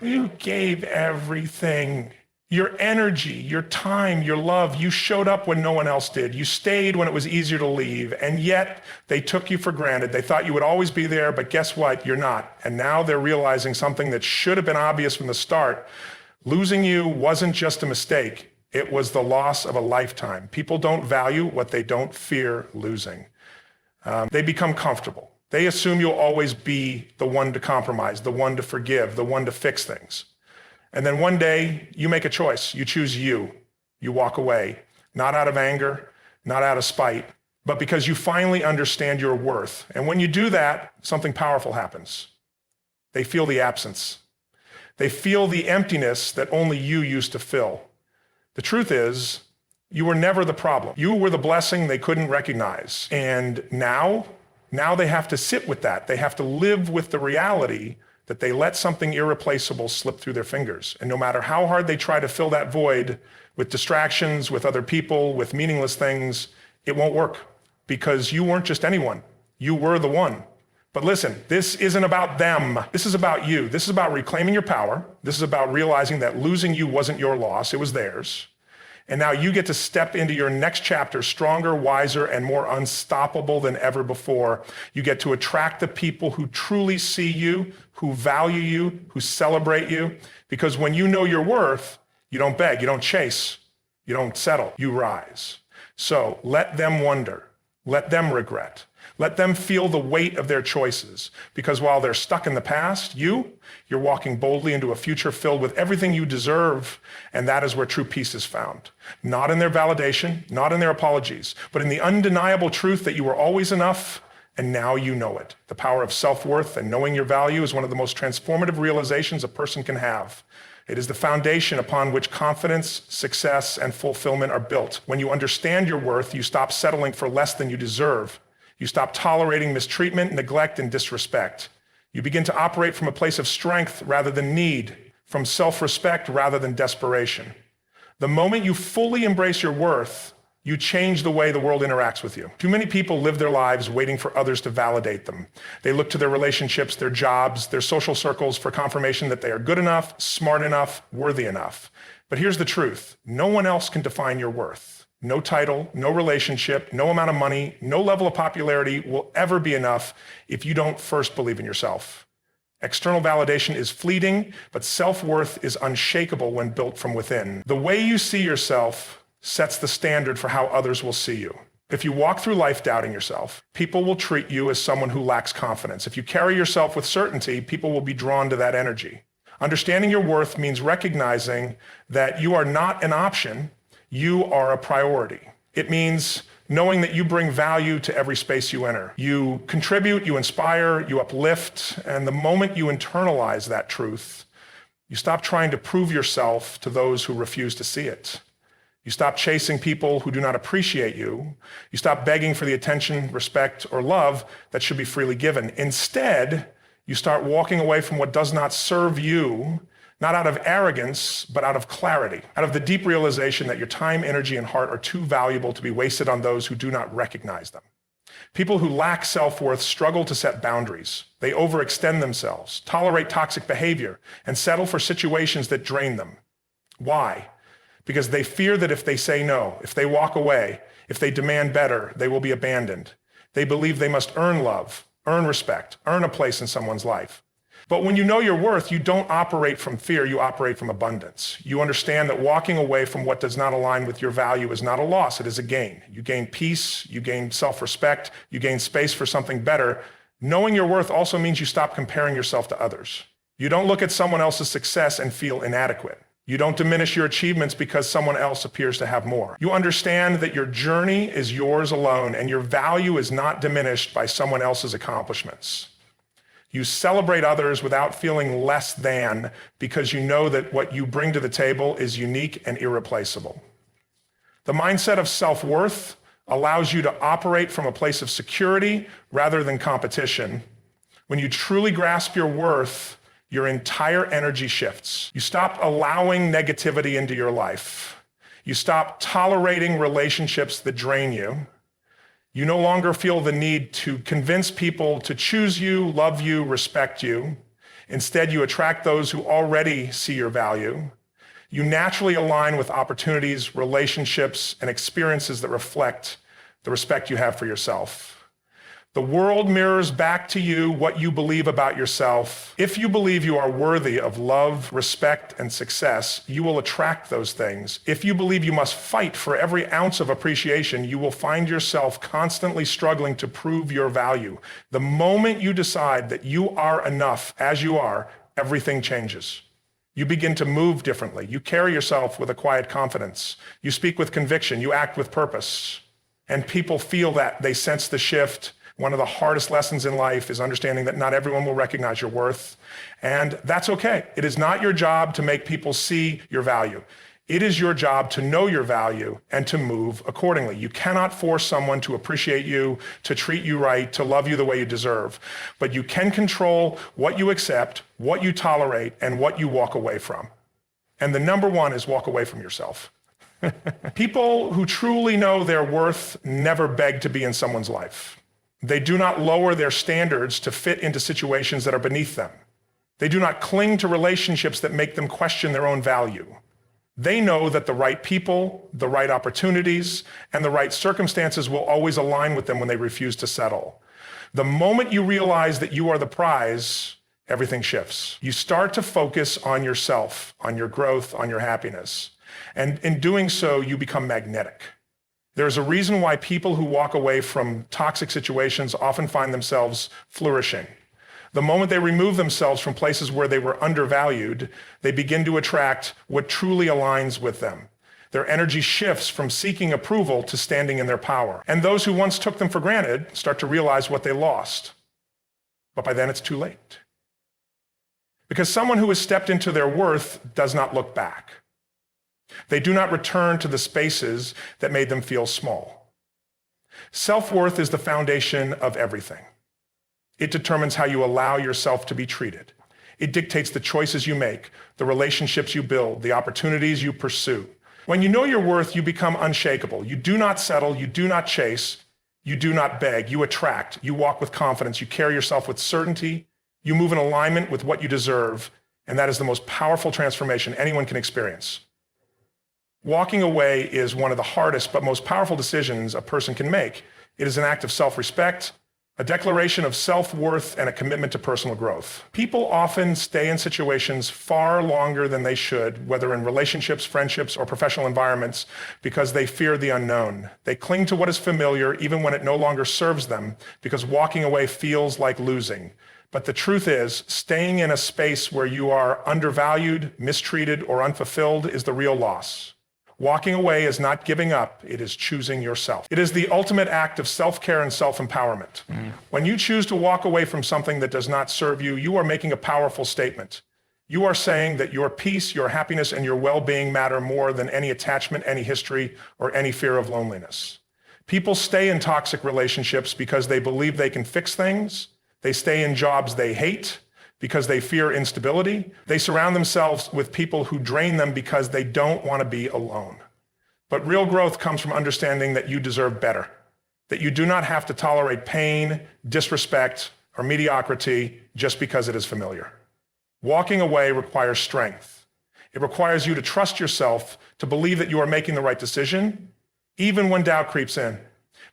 You gave everything. Your energy, your time, your love. You showed up when no one else did. You stayed when it was easier to leave. And yet they took you for granted. They thought you would always be there, but guess what? You're not. And now they're realizing something that should have been obvious from the start. Losing you wasn't just a mistake. It was the loss of a lifetime. People don't value what they don't fear losing. They become comfortable. They assume you'll always be the one to compromise, the one to forgive, the one to fix things. And then one day you make a choice. You choose you. You walk away, not out of anger, not out of spite, but because you finally understand your worth. And when you do that, something powerful happens. They feel the absence. They feel the emptiness that only you used to fill. The truth is, you were never the problem. You were the blessing they couldn't recognize. And now they have to sit with that. They have to live with the reality that they let something irreplaceable slip through their fingers. And no matter how hard they try to fill that void with distractions, with other people, with meaningless things, it won't work because you weren't just anyone. You were the one. But listen, this isn't about them. This is about you. This is about reclaiming your power. This is about realizing that losing you wasn't your loss, it was theirs. And now you get to step into your next chapter stronger, wiser, and more unstoppable than ever before. You get to attract the people who truly see you, who value you, who celebrate you. Because when you know your worth, you don't beg, you don't chase, you don't settle, you rise. So let them wonder, let them regret. Let them feel the weight of their choices, because while they're stuck in the past, you're walking boldly into a future filled with everything you deserve, and that is where true peace is found. Not in their validation, not in their apologies, but in the undeniable truth that you were always enough, and now you know it. The power of self-worth and knowing your value is one of the most transformative realizations a person can have. It is the foundation upon which confidence, success, and fulfillment are built. When you understand your worth, you stop settling for less than you deserve. You stop tolerating mistreatment, neglect, and disrespect. You begin to operate from a place of strength rather than need, from self-respect rather than desperation. The moment you fully embrace your worth, you change the way the world interacts with you. Too many people live their lives waiting for others to validate them. They look to their relationships, their jobs, their social circles for confirmation that they are good enough, smart enough, worthy enough. But here's the truth. No one else can define your worth. No title, no relationship, no amount of money, no level of popularity will ever be enough if you don't first believe in yourself. External validation is fleeting, but self-worth is unshakable when built from within. The way you see yourself sets the standard for how others will see you. If you walk through life doubting yourself, people will treat you as someone who lacks confidence. If you carry yourself with certainty, people will be drawn to that energy. Understanding your worth means recognizing that you are not an option, you are a priority. It means knowing that you bring value to every space you enter. You contribute, you inspire, you uplift, and the moment you internalize that truth, you stop trying to prove yourself to those who refuse to see it. You stop chasing people who do not appreciate you. You stop begging for the attention, respect, or love that should be freely given. Instead, you start walking away from what does not serve you, not out of arrogance, but out of clarity, out of the deep realization that your time, energy, and heart are too valuable to be wasted on those who do not recognize them. People who lack self-worth struggle to set boundaries. They overextend themselves, tolerate toxic behavior, and settle for situations that drain them. Why? Because they fear that if they say no, if they walk away, if they demand better, they will be abandoned. They believe they must earn love, earn respect, earn a place in someone's life. But when you know your worth, you don't operate from fear, you operate from abundance. You understand that walking away from what does not align with your value is not a loss, it is a gain. You gain peace, you gain self-respect, you gain space for something better. Knowing your worth also means you stop comparing yourself to others. You don't look at someone else's success and feel inadequate. You don't diminish your achievements because someone else appears to have more. You understand that your journey is yours alone and your value is not diminished by someone else's accomplishments. You celebrate others without feeling less than because you know that what you bring to the table is unique and irreplaceable. The mindset of self-worth allows you to operate from a place of security rather than competition. When you truly grasp your worth, your entire energy shifts. You stop allowing negativity into your life. You stop tolerating relationships that drain you. You no longer feel the need to convince people to choose you, love you, respect you. Instead, you attract those who already see your value. You naturally align with opportunities, relationships, and experiences that reflect the respect you have for yourself. The world mirrors back to you what you believe about yourself. If you believe you are worthy of love, respect, and success, you will attract those things. If you believe you must fight for every ounce of appreciation, you will find yourself constantly struggling to prove your value. The moment you decide that you are enough as you are, everything changes. You begin to move differently. You carry yourself with a quiet confidence. You speak with conviction. You act with purpose. And people feel that. They sense the shift. One of the hardest lessons in life is understanding that not everyone will recognize your worth. And that's okay. It is not your job to make people see your value. It is your job to know your value and to move accordingly. You cannot force someone to appreciate you, to treat you right, to love you the way you deserve. But you can control what you accept, what you tolerate, and what you walk away from. And the number one is walk away from yourself. People who truly know their worth never beg to be in someone's life. They do not lower their standards to fit into situations that are beneath them. They do not cling to relationships that make them question their own value. They know that the right people, the right opportunities, and the right circumstances will always align with them when they refuse to settle. The moment you realize that you are the prize, everything shifts. You start to focus on yourself, on your growth, on your happiness. And in doing so, you become magnetic. There's a reason why people who walk away from toxic situations often find themselves flourishing. The moment they remove themselves from places where they were undervalued, they begin to attract what truly aligns with them. Their energy shifts from seeking approval to standing in their power. And those who once took them for granted start to realize what they lost. But by then it's too late. Because someone who has stepped into their worth does not look back. They do not return to the spaces that made them feel small. Self-worth is the foundation of everything. It determines how you allow yourself to be treated. It dictates the choices you make, the relationships you build, the opportunities you pursue. When you know your worth, you become unshakable. You do not settle, you do not chase, you do not beg, you attract, you walk with confidence, you carry yourself with certainty, you move in alignment with what you deserve, and that is the most powerful transformation anyone can experience. Walking away is one of the hardest but most powerful decisions a person can make. It is an act of self-respect, a declaration of self-worth, and a commitment to personal growth. People often stay in situations far longer than they should, whether in relationships, friendships, or professional environments, because they fear the unknown. They cling to what is familiar even when it no longer serves them, because walking away feels like losing. But the truth is, staying in a space where you are undervalued, mistreated, or unfulfilled is the real loss. Walking away is not giving up, it is choosing yourself. It is the ultimate act of self-care and self-empowerment. When you choose to walk away from something that does not serve you, you are making a powerful statement. You are saying that your peace, your happiness, and your well-being matter more than any attachment, any history, or any fear of loneliness. People stay in toxic relationships because they believe they can fix things. They stay in jobs they hate because they fear instability. They surround themselves with people who drain them because they don't want to be alone. But real growth comes from understanding that you deserve better, that you do not have to tolerate pain, disrespect, or mediocrity just because it is familiar. Walking away requires strength. It requires you to trust yourself, to believe that you are making the right decision, even when doubt creeps in.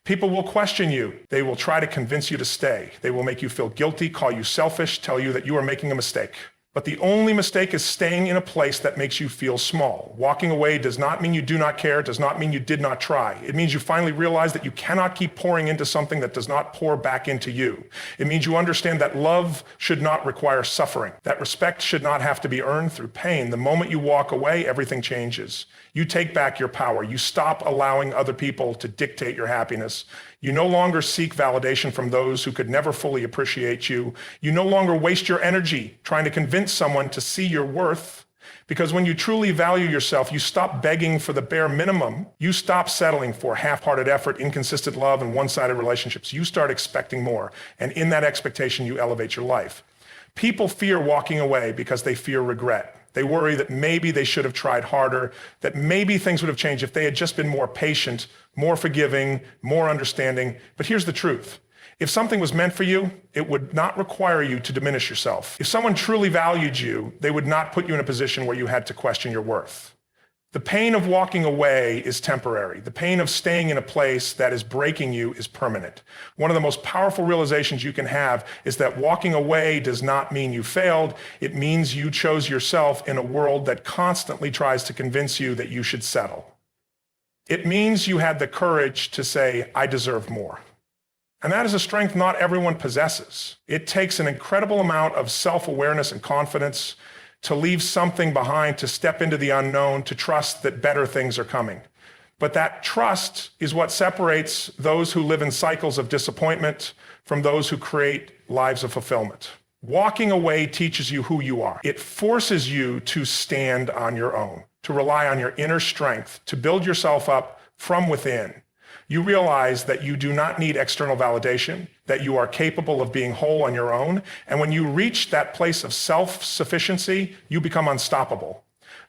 People will question you. They will try to convince you to stay. They will make you feel guilty, call you selfish, tell you that you are making a mistake. But the only mistake is staying in a place that makes you feel small. Walking away does not mean you do not care, does not mean you did not try. It means you finally realize that you cannot keep pouring into something that does not pour back into you. It means you understand that love should not require suffering, that respect should not have to be earned through pain. The moment you walk away, everything changes. You take back your power. You stop allowing other people to dictate your happiness. You no longer seek validation from those who could never fully appreciate you. You no longer waste your energy trying to convince someone to see your worth. Because when you truly value yourself, you stop begging for the bare minimum. You stop settling for half-hearted effort, inconsistent love, and one-sided relationships. You start expecting more. And in that expectation, you elevate your life. People fear walking away because they fear regret. They worry that maybe they should have tried harder, that maybe things would have changed if they had just been more patient, more forgiving, more understanding. But here's the truth. If something was meant for you, it would not require you to diminish yourself. If someone truly valued you, they would not put you in a position where you had to question your worth. The pain of walking away is temporary. The pain of staying in a place that is breaking you is permanent. One of the most powerful realizations you can have is that walking away does not mean you failed. It means you chose yourself in a world that constantly tries to convince you that you should settle. It means you had the courage to say, I deserve more. And that is a strength not everyone possesses. It takes an incredible amount of self-awareness and confidence to leave something behind, to step into the unknown, to trust that better things are coming. But that trust is what separates those who live in cycles of disappointment from those who create lives of fulfillment. Walking away teaches you who you are. It forces you to stand on your own, to rely on your inner strength, to build yourself up from within. You realize that you do not need external validation, that you are capable of being whole on your own. And when you reach that place of self-sufficiency, you become unstoppable.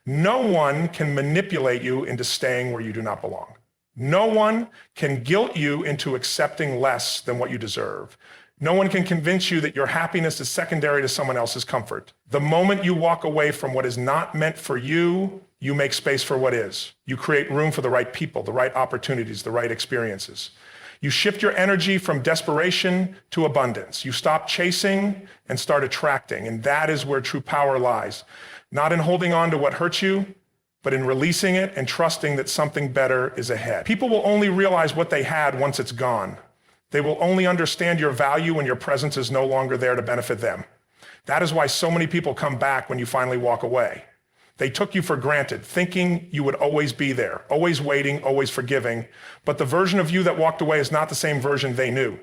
No one can manipulate you into staying where you do not belong. No one can guilt you into accepting less than what you deserve. No one can convince you that your happiness is secondary to someone else's comfort. The moment you walk away from what is not meant for you, you make space for what is. You create room for the right people, the right opportunities, the right experiences. You shift your energy from desperation to abundance. You stop chasing and start attracting, and that is where true power lies. Not in holding on to what hurts you, but in releasing it and trusting that something better is ahead. People will only realize what they had once it's gone. They will only understand your value when your presence is no longer there to benefit them. That is why so many people come back when you finally walk away. They took you for granted, thinking you would always be there, always waiting, always forgiving. But the version of you that walked away is not the same version they knew.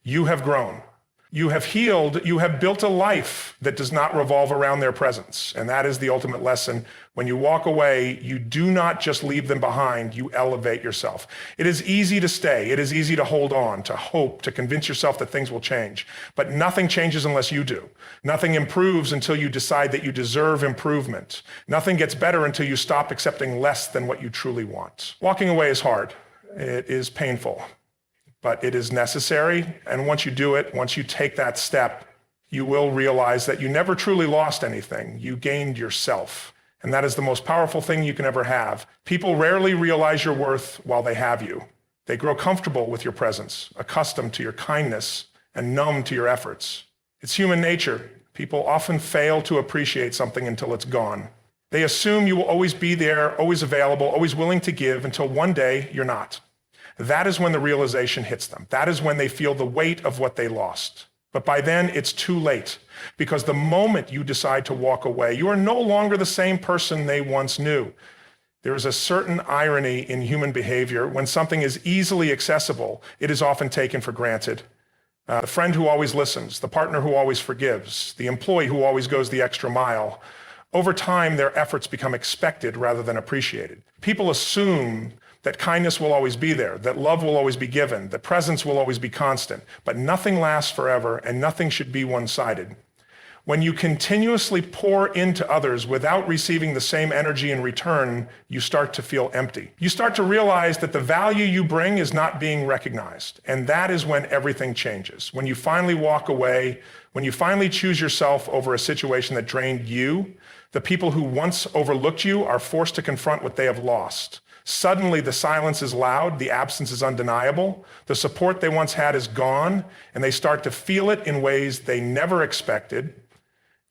You have grown. You have healed. You have built a life that does not revolve around their presence. And that is the ultimate lesson. When you walk away, you do not just leave them behind, you elevate yourself. It is easy to stay. It is easy to hold on, to hope, to convince yourself that things will change. But nothing changes unless you do. Nothing improves until you decide that you deserve improvement. Nothing gets better until you stop accepting less than what you truly want. Walking away is hard. It is painful. But it is necessary, and once you do it, once you take that step, you will realize that you never truly lost anything. You gained yourself, and that is the most powerful thing you can ever have. People rarely realize your worth while they have you. They grow comfortable with your presence, accustomed to your kindness, and numb to your efforts. It's human nature. People often fail to appreciate something until it's gone. They assume you will always be there, always available, always willing to give, until one day you're not. That is when the realization hits them. That is when they feel the weight of what they lost. But by then, it's too late, because the moment you decide to walk away, you are no longer the same person they once knew. There is a certain irony in human behavior. When something is easily accessible, it is often taken for granted. The friend who always listens, the partner who always forgives, the employee who always goes the extra mile. Over time, their efforts become expected rather than appreciated. People assume that kindness will always be there, that love will always be given, that presence will always be constant, but nothing lasts forever and nothing should be one-sided. When you continuously pour into others without receiving the same energy in return, you start to feel empty. You start to realize that the value you bring is not being recognized, and that is when everything changes. When you finally walk away, when you finally choose yourself over a situation that drained you, the people who once overlooked you are forced to confront what they have lost. Suddenly, the silence is loud, the absence is undeniable, the support they once had is gone, and they start to feel it in ways they never expected.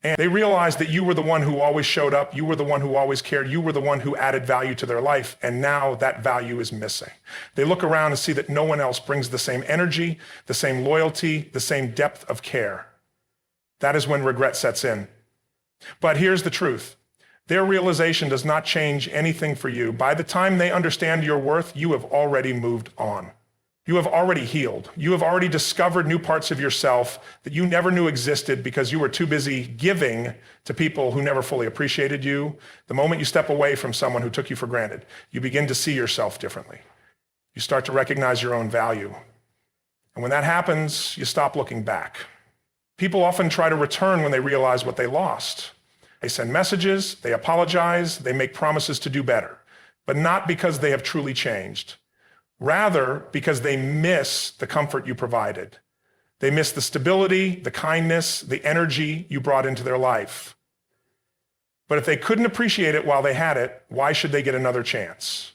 And they realize that you were the one who always showed up, you were the one who always cared, you were the one who added value to their life, and now that value is missing. They look around and see that no one else brings the same energy, the same loyalty, the same depth of care. That is when regret sets in. But here's the truth. Their realization does not change anything for you. By the time they understand your worth, you have already moved on. You have already healed. You have already discovered new parts of yourself that you never knew existed because you were too busy giving to people who never fully appreciated you. The moment you step away from someone who took you for granted, you begin to see yourself differently. You start to recognize your own value. And when that happens, you stop looking back. People often try to return when they realize what they lost. They send messages, they apologize, they make promises to do better, but not because they have truly changed. Rather, because they miss the comfort you provided. They miss the stability, the kindness, the energy you brought into their life. But if they couldn't appreciate it while they had it, why should they get another chance?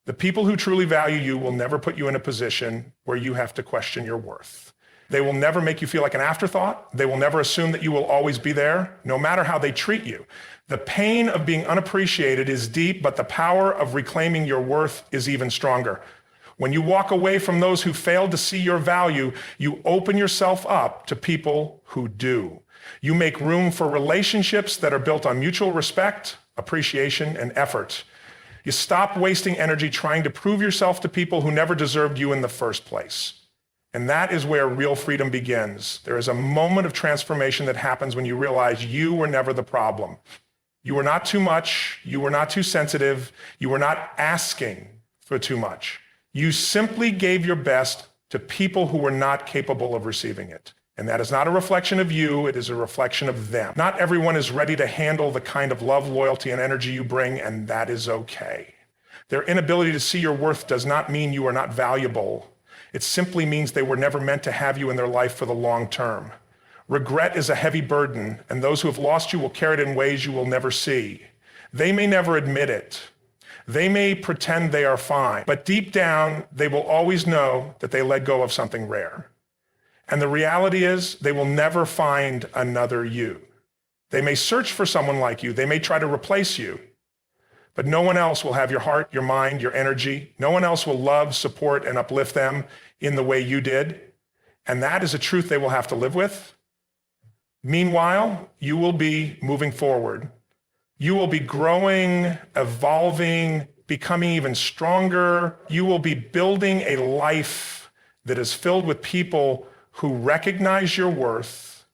The people who truly value you will never put you in a position where you have to question your worth. They will never make you feel like an afterthought. They will never assume that you will always be there, no matter how they treat you. The pain of being unappreciated is deep, but the power of reclaiming your worth is even stronger. When you walk away from those who failed to see your value, you open yourself up to people who do. You make room for relationships that are built on mutual respect, appreciation, and effort. You stop wasting energy trying to prove yourself to people who never deserved you in the first place. And that is where real freedom begins. There is a moment of transformation that happens when you realize you were never the problem. You were not too much. You were not too sensitive. You were not asking for too much. You simply gave your best to people who were not capable of receiving it. And that is not a reflection of you, it is a reflection of them. Not everyone is ready to handle the kind of love, loyalty, and energy you bring, and that is okay. Their inability to see your worth does not mean you are not valuable. It simply means they were never meant to have you in their life for the long term. Regret is a heavy burden, and those who have lost you will carry it in ways you will never see. They may never admit it. They may pretend they are fine, but deep down, they will always know that they let go of something rare. And the reality is, they will never find another you. They may search for someone like you. They may try to replace you. But no one else will have your heart, your mind, your energy. No one else will love, support, and uplift them in the way you did. And that is a truth they will have to live with. Meanwhile, you will be moving forward. You will be growing, evolving, becoming even stronger. You will be building a life that is filled with people who recognize your worth,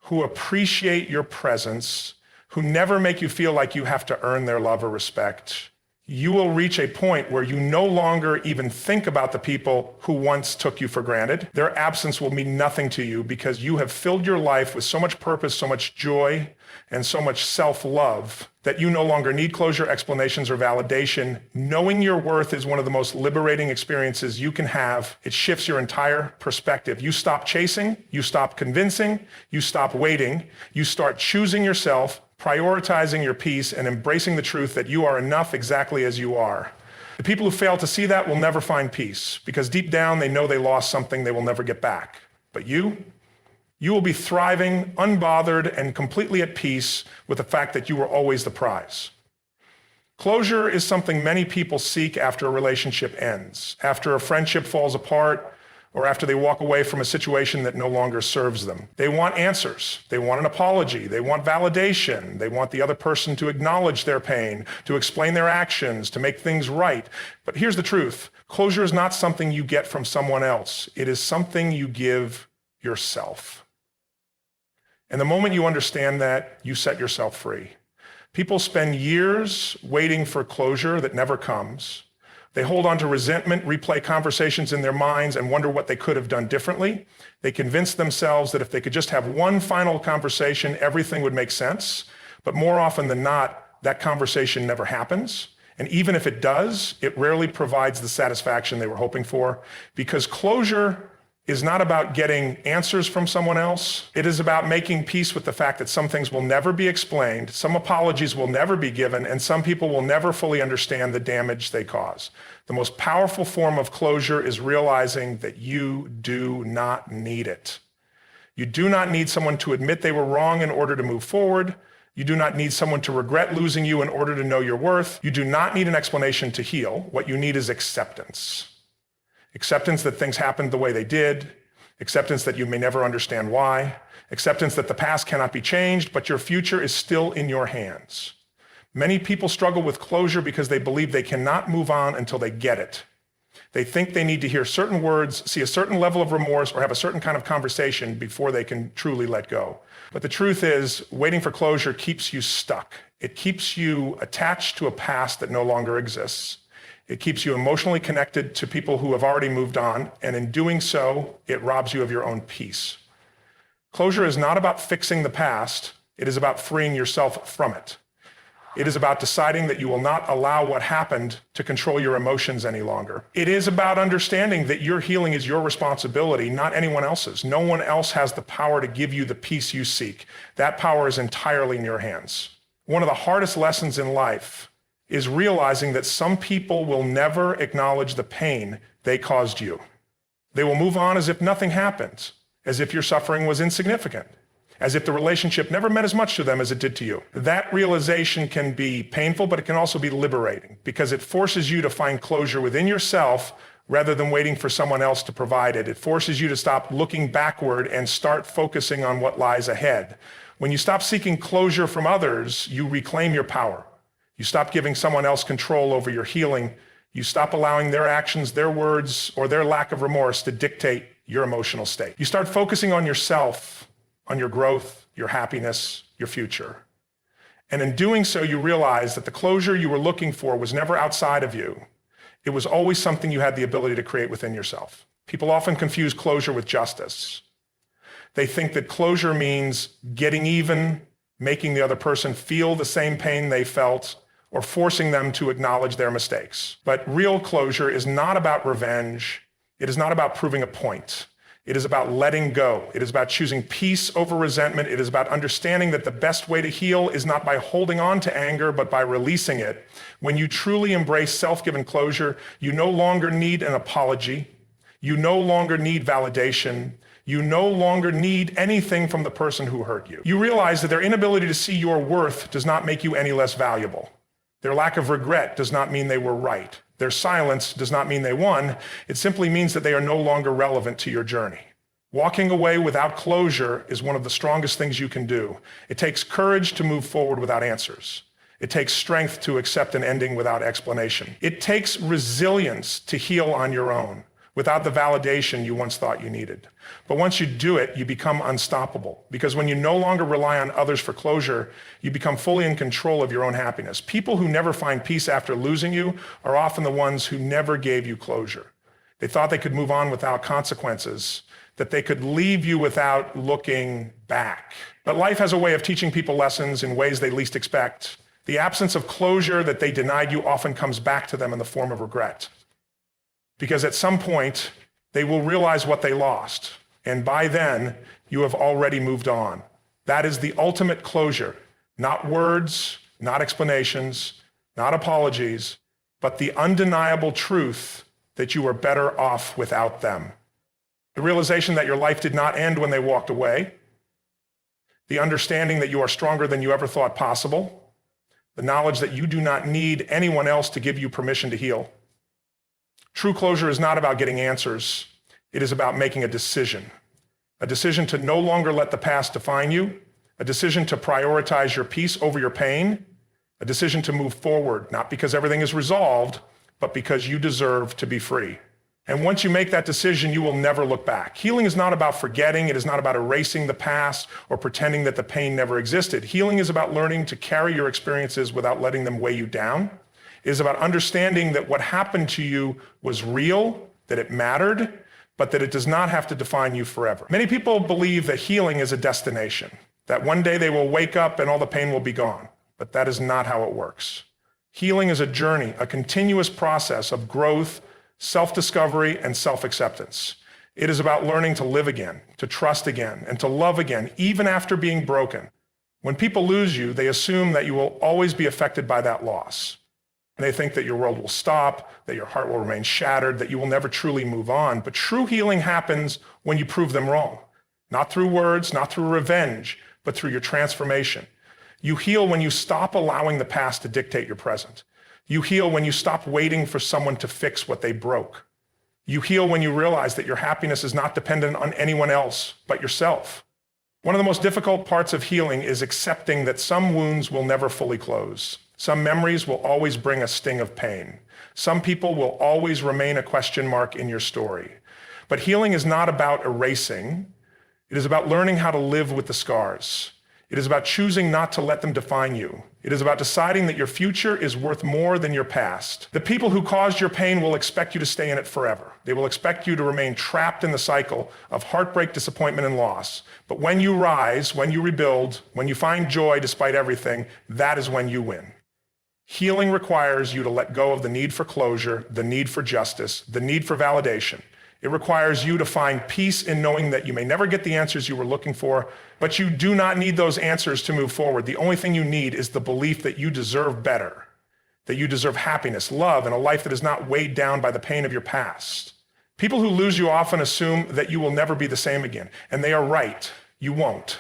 who appreciate your presence, who never make you feel like you have to earn their love or respect. You will reach a point where you no longer even think about the people who once took you for granted. Their absence will mean nothing to you because you have filled your life with so much purpose, so much joy, and so much self-love that you no longer need closure, explanations, or validation. Knowing your worth is one of the most liberating experiences you can have. It shifts your entire perspective. You stop chasing, you stop convincing, you stop waiting, you start choosing yourself, prioritizing your peace, and embracing the truth that you are enough exactly as you are. The people who fail to see that will never find peace because deep down they know they lost something they will never get back. But you will be thriving, unbothered, and completely at peace with the fact that you were always the prize. Closure is something many people seek after a relationship ends, after a friendship falls apart, or after they walk away from a situation that no longer serves them. They want answers. They want an apology. They want validation. They want the other person to acknowledge their pain, to explain their actions, to make things right. But here's the truth. Closure is not something you get from someone else. It is something you give yourself. And the moment you understand that, you set yourself free. People spend years waiting for closure that never comes. They hold on to resentment, replay conversations in their minds, and wonder what they could have done differently. They convince themselves that if they could just have one final conversation, everything would make sense. But more often than not, that conversation never happens. And even if it does, it rarely provides the satisfaction they were hoping for, because closure is not about getting answers from someone else. It is about making peace with the fact that some things will never be explained, some apologies will never be given, and some people will never fully understand the damage they cause. The most powerful form of closure is realizing that you do not need it. You do not need someone to admit they were wrong in order to move forward. You do not need someone to regret losing you in order to know your worth. You do not need an explanation to heal. What you need is acceptance. Acceptance that things happened the way they did, acceptance that you may never understand why, acceptance that the past cannot be changed, but your future is still in your hands. Many people struggle with closure because they believe they cannot move on until they get it. They think they need to hear certain words, see a certain level of remorse, or have a certain kind of conversation before they can truly let go. But the truth is, waiting for closure keeps you stuck. It keeps you attached to a past that no longer exists. It keeps you emotionally connected to people who have already moved on, and in doing so, it robs you of your own peace. Closure is not about fixing the past, it is about freeing yourself from it. It is about deciding that you will not allow what happened to control your emotions any longer. It is about understanding that your healing is your responsibility, not anyone else's. No one else has the power to give you the peace you seek. That power is entirely in your hands. One of the hardest lessons in life is realizing that some people will never acknowledge the pain they caused you. They will move on as if nothing happened, as if your suffering was insignificant, as if the relationship never meant as much to them as it did to you. That realization can be painful, but it can also be liberating because it forces you to find closure within yourself rather than waiting for someone else to provide it. It forces you to stop looking backward and start focusing on what lies ahead. When you stop seeking closure from others, you reclaim your power. You stop giving someone else control over your healing. You stop allowing their actions, their words, or their lack of remorse to dictate your emotional state. You start focusing on yourself, on your growth, your happiness, your future. And in doing so, you realize that the closure you were looking for was never outside of you. It was always something you had the ability to create within yourself. People often confuse closure with justice. They think that closure means getting even, making the other person feel the same pain they felt, or forcing them to acknowledge their mistakes. But real closure is not about revenge. It is not about proving a point. It is about letting go. It is about choosing peace over resentment. It is about understanding that the best way to heal is not by holding on to anger, but by releasing it. When you truly embrace self-given closure, you no longer need an apology. You no longer need validation. You no longer need anything from the person who hurt you. You realize that their inability to see your worth does not make you any less valuable. Their lack of regret does not mean they were right. Their silence does not mean they won. It simply means that they are no longer relevant to your journey. Walking away without closure is one of the strongest things you can do. It takes courage to move forward without answers. It takes strength to accept an ending without explanation. It takes resilience to heal on your own, without the validation you once thought you needed. But once you do it, you become unstoppable. Because when you no longer rely on others for closure, you become fully in control of your own happiness. People who never find peace after losing you are often the ones who never gave you closure. They thought they could move on without consequences, that they could leave you without looking back. But life has a way of teaching people lessons in ways they least expect. The absence of closure that they denied you often comes back to them in the form of regret. Because at some point, they will realize what they lost. And by then, you have already moved on. That is the ultimate closure. Not words, not explanations, not apologies, but the undeniable truth that you were better off without them. The realization that your life did not end when they walked away. The understanding that you are stronger than you ever thought possible. The knowledge that you do not need anyone else to give you permission to heal. True closure is not about getting answers. It is about making a decision to no longer let the past define you, a decision to prioritize your peace over your pain, a decision to move forward, not because everything is resolved, but because you deserve to be free. And once you make that decision, you will never look back. Healing is not about forgetting. It is not about erasing the past or pretending that the pain never existed. Healing is about learning to carry your experiences without letting them weigh you down. It is about understanding that what happened to you was real, that it mattered, but that it does not have to define you forever. Many people believe that healing is a destination, that one day they will wake up and all the pain will be gone, but that is not how it works. Healing is a journey, a continuous process of growth, self-discovery, and self-acceptance. It is about learning to live again, to trust again, and to love again, even after being broken. When people lose you, they assume that you will always be affected by that loss. And they think that your world will stop, that your heart will remain shattered, that you will never truly move on. But true healing happens when you prove them wrong. Not through words, not through revenge, but through your transformation. You heal when you stop allowing the past to dictate your present. You heal when you stop waiting for someone to fix what they broke. You heal when you realize that your happiness is not dependent on anyone else but yourself. One of the most difficult parts of healing is accepting that some wounds will never fully close. Some memories will always bring a sting of pain. Some people will always remain a question mark in your story. But healing is not about erasing. It is about learning how to live with the scars. It is about choosing not to let them define you. It is about deciding that your future is worth more than your past. The people who caused your pain will expect you to stay in it forever. They will expect you to remain trapped in the cycle of heartbreak, disappointment, and loss. But when you rise, when you rebuild, when you find joy despite everything, that is when you win. Healing requires you to let go of the need for closure, the need for justice, the need for validation. It requires you to find peace in knowing that you may never get the answers you were looking for, but you do not need those answers to move forward. The only thing you need is the belief that you deserve better, that you deserve happiness, love, and a life that is not weighed down by the pain of your past. People who lose you often assume that you will never be the same again, and they are right. You won't,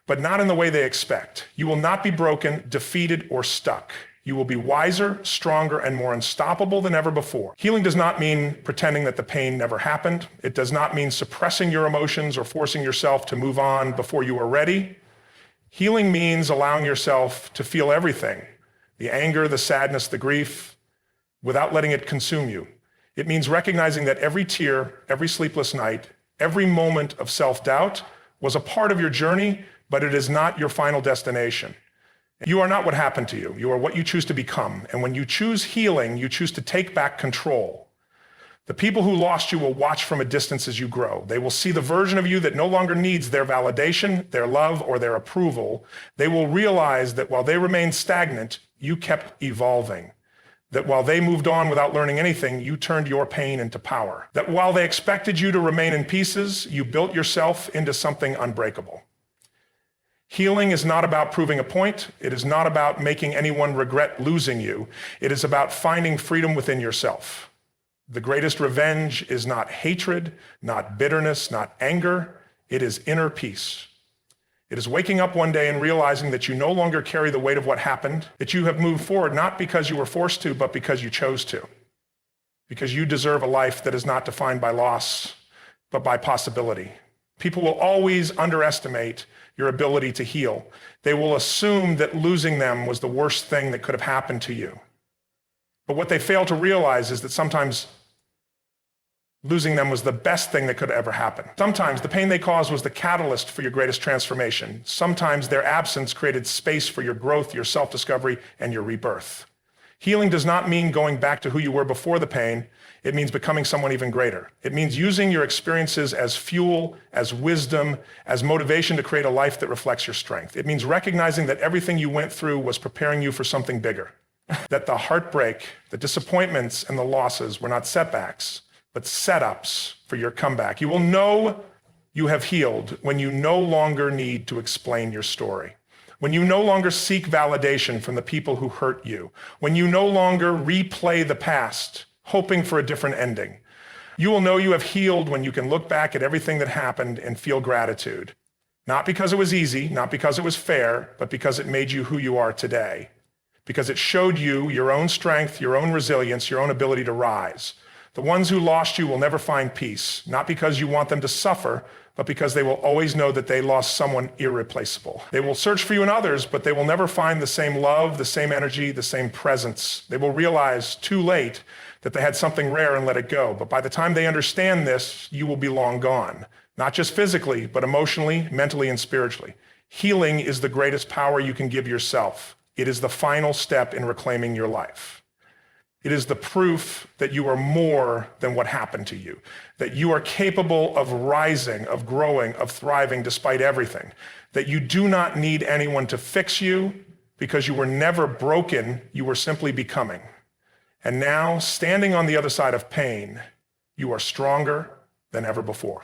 but not in the way they expect. You will not be broken, defeated, or stuck. You will be wiser, stronger, and more unstoppable than ever before. Healing does not mean pretending that the pain never happened. It does not mean suppressing your emotions or forcing yourself to move on before you are ready. Healing means allowing yourself to feel everything, the anger, the sadness, the grief, without letting it consume you. It means recognizing that every tear, every sleepless night, every moment of self-doubt was a part of your journey, but it is not your final destination. You are not what happened to you. You are what you choose to become. And when you choose healing, you choose to take back control. The people who lost you will watch from a distance as you grow. They will see the version of you that no longer needs their validation, their love, or their approval. They will realize that while they remained stagnant, you kept evolving. That while they moved on without learning anything, you turned your pain into power. That while they expected you to remain in pieces, you built yourself into something unbreakable. Healing is not about proving a point. It is not about making anyone regret losing you. It is about finding freedom within yourself. The greatest revenge is not hatred, not bitterness, not anger. It is inner peace. It is waking up one day and realizing that you no longer carry the weight of what happened, that you have moved forward not because you were forced to, but because you chose to. Because you deserve a life that is not defined by loss, but by possibility. People will always underestimate your ability to heal. They will assume that losing them was the worst thing that could have happened to you. But what they fail to realize is that sometimes losing them was the best thing that could ever happen. Sometimes the pain they caused was the catalyst for your greatest transformation. Sometimes their absence created space for your growth, your self-discovery, and your rebirth. Healing does not mean going back to who you were before the pain. It means becoming someone even greater. It means using your experiences as fuel, as wisdom, as motivation to create a life that reflects your strength. It means recognizing that everything you went through was preparing you for something bigger. That the heartbreak, the disappointments, and the losses were not setbacks, but setups for your comeback. You will know you have healed when you no longer need to explain your story. When you no longer seek validation from the people who hurt you. When you no longer replay the past, hoping for a different ending. You will know you have healed when you can look back at everything that happened and feel gratitude. Not because it was easy, not because it was fair, but because it made you who you are today. Because it showed you your own strength, your own resilience, your own ability to rise. The ones who lost you will never find peace, not because you want them to suffer, but because they will always know that they lost someone irreplaceable. They will search for you in others, but they will never find the same love, the same energy, the same presence. They will realize too late that they had something rare and let it go. But by the time they understand this, you will be long gone. Not just physically, but emotionally, mentally, and spiritually. Healing is the greatest power you can give yourself. It is the final step in reclaiming your life. It is the proof that you are more than what happened to you, that you are capable of rising, of growing, of thriving despite everything, that you do not need anyone to fix you because you were never broken, you were simply becoming. And now, standing on the other side of pain, you are stronger than ever before.